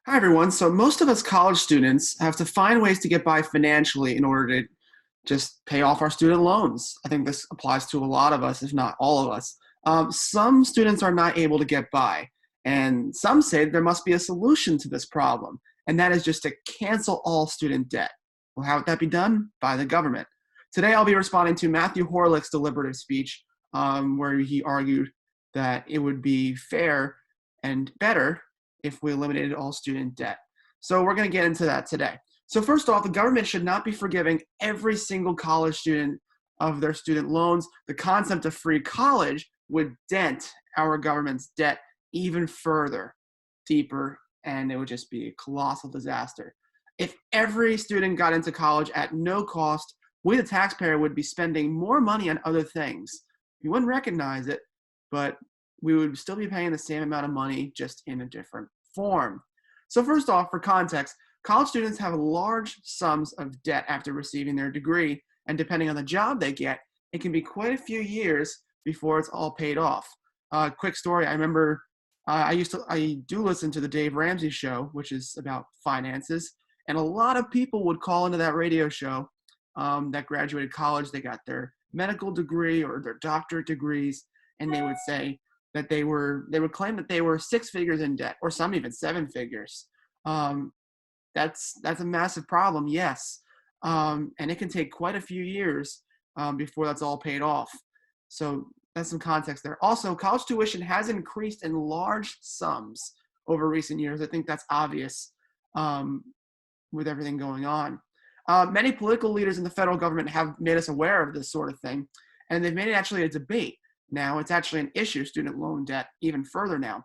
Hi, everyone. So, most of us college students have to find ways to get by financially in order to just pay off our student loans. I think this applies to a lot of us, if not all of us. Some students are not able to get by, and some say there must be a solution to this problem, and that is just to cancel all student debt. Well, how would that be done? By the government. Today, I'll be responding to Matthew Horlick's deliberative speech, where he argued that it would be fair and better if we eliminated all student debt. So we're going to get into that today. So first off, the government should not be forgiving every single college student of their student loans. The concept of free college would dent our government's debt even further, deeper, and it would just be a colossal disaster. If every student got into college at no cost, we, the taxpayer, would be spending more money on other things. You wouldn't recognize it, but we would still be paying the same amount of money, just in a different form. So first off, for context, college students have large sums of debt after receiving their degree, and depending on the job they get, it can be quite a few years before it's all paid off. Quick story, I remember I do listen to the Dave Ramsey show, which is about finances, and a lot of people would call into that radio show that graduated college, they got their medical degree or their doctorate degrees, and they would say that they would claim that they were six figures in debt, or some even seven figures. Um, that's a massive problem, yes, and it can take quite a few years before that's all paid off. So that's some context there. Also, college tuition has increased in large sums over recent years. I think that's obvious um, with everything going on. Many political leaders in the federal government have made us aware of this sort of thing, and they've made it actually a debate. Now it's actually an issue, student loan debt, even further now.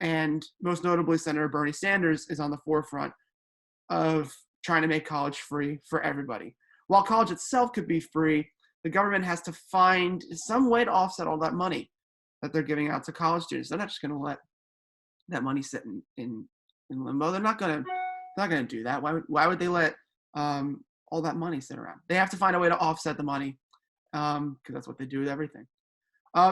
And most notably, Senator Bernie Sanders is on the forefront of trying to make college free for everybody. While college itself could be free, the government has to find some way to offset all that money that they're giving out to college students. They're not just going to let that money sit in limbo. They're not going to do that. Why would they let all that money sit around? They have to find a way to offset the money because that's what they do with everything.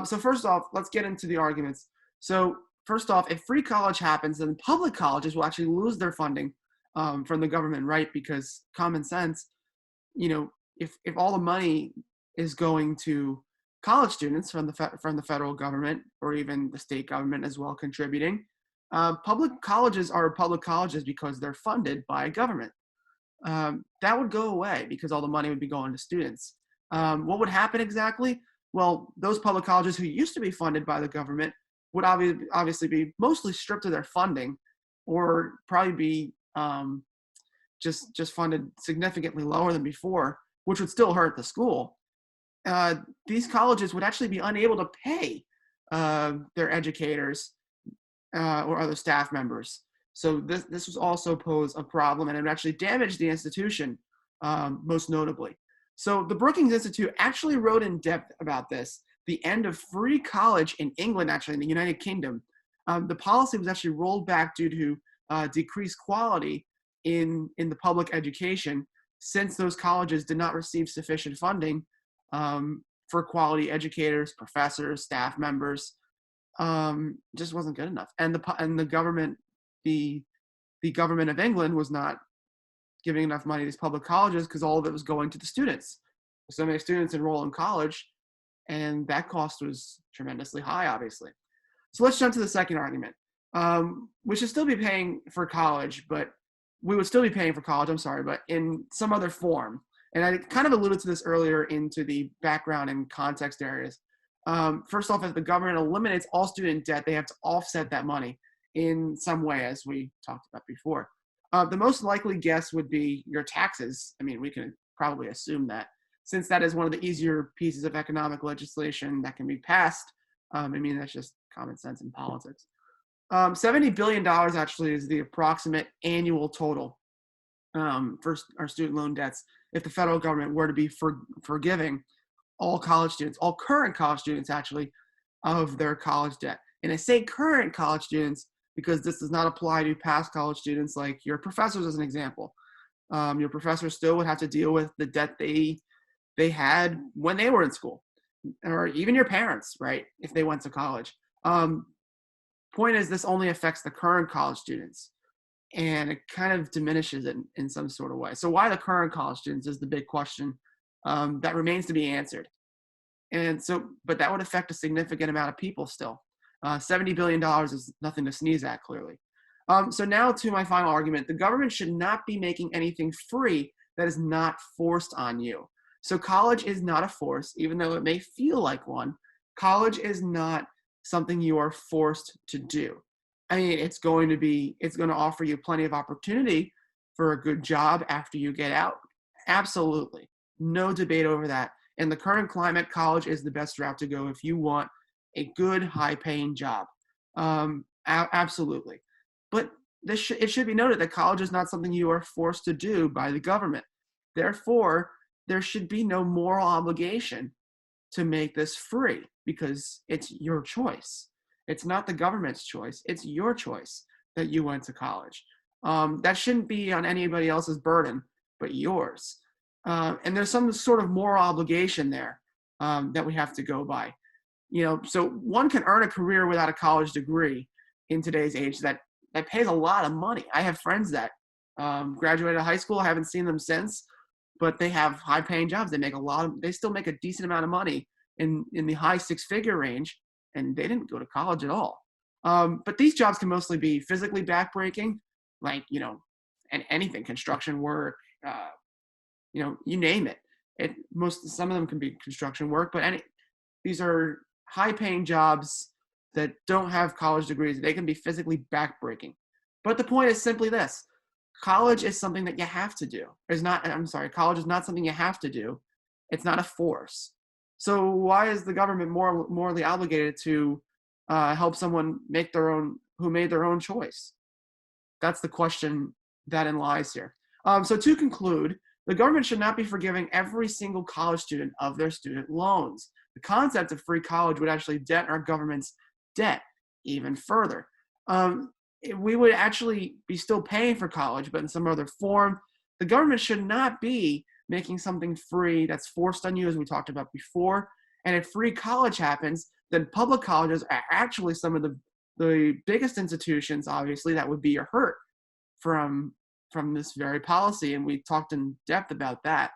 So first off, let's get into the arguments. So first off, if free college happens, then public colleges will actually lose their funding from the government, right? Because common sense, if all the money is going to college students from the federal government or even the state government as well contributing, public colleges are public colleges because they're funded by government. That would go away because all the money would be going to students. What would happen exactly? Well, those public colleges who used to be funded by the government would obviously be mostly stripped of their funding, or probably be just funded significantly lower than before, which would still hurt the school. These colleges would actually be unable to pay their educators or other staff members. So this was also pose a problem, and it would actually damage the institution, most notably. So the Brookings Institute actually wrote in depth about this. The end of free college in England, actually in the United Kingdom, the policy was actually rolled back due to decreased quality in the public education, since those colleges did not receive sufficient funding for quality educators, professors, staff members. Just wasn't good enough, and the government, the government of England was not giving enough money to these public colleges because all of it was going to the students. So many students enroll in college, and that cost was tremendously high, obviously. So let's jump to the second argument. We should still be paying for college, but we would still be paying for college, I'm sorry, but in some other form. And I kind of alluded to this earlier into the background and context areas. First off, if the government eliminates all student debt, they have to offset that money in some way, as we talked about before. The most likely guess would be your taxes. I mean, we can probably assume that, since that is one of the easier pieces of economic legislation that can be passed. I mean, that's just common sense in politics. $70 billion actually is the approximate annual total for our student loan debts if the federal government were to be forgiving all college students, all current college students actually, of their college debt. And I say current college students because this does not apply to past college students, like your professors as an example. Your professors still would have to deal with the debt they had when they were in school, or even your parents, right, if they went to college. Point is, this only affects the current college students. and it kind of diminishes it in some sort of way. So why the current college students is the big question that remains to be answered. And so, but that would affect a significant amount of people still. $70 billion is nothing to sneeze at, clearly. So now to my final argument, the government should not be making anything free that is not forced on you. So college is not a force, even though it may feel like one. College is not something you are forced to do. I mean, it's going to offer you plenty of opportunity for a good job after you get out. Absolutely. No debate over that. In the current climate, college is the best route to go if you want a good, high-paying job. Absolutely. But it should be noted that college is not something you are forced to do by the government. Therefore, there should be no moral obligation to make this free because it's your choice. It's not the government's choice. It's your choice that you went to college. That shouldn't be on anybody else's burden but yours. And there's some sort of moral obligation there that we have to go by. So one can earn a career without a college degree in today's age that pays a lot of money. I have friends that graduated high school. I haven't seen them since, but they have high-paying jobs. They still make a decent amount of money in the high six-figure range, and they didn't go to college at all. But these jobs can mostly be physically backbreaking, like and anything, construction work, you name it. Some of them can be construction work, but these are high-paying jobs that don't have college degrees. They can be physically backbreaking. But the point is simply this: college is something that you have to do. College is not something you have to do. It's not a force. So why is the government morally obligated to help someone who made their own choice? That's the question that lies here. So to conclude, the government should not be forgiving every single college student of their student loans. The concept of free college would actually dent our government's debt even further. We would actually be still paying for college, but in some other form. The government should not be making something free that's forced on you, as we talked about before. And if free college happens, then public colleges are actually some of the biggest institutions, obviously, that would be hurt from this very policy. And we talked in depth about that,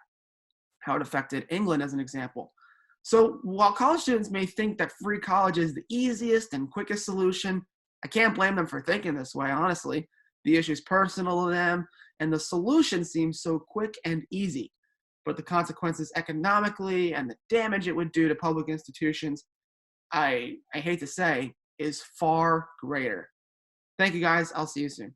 how it affected England as an example. So while college students may think that free college is the easiest and quickest solution, I can't blame them for thinking this way, honestly. The issue is personal to them, and the solution seems so quick and easy. But the consequences economically and the damage it would do to public institutions, I hate to say, is far greater. Thank you, guys. I'll see you soon.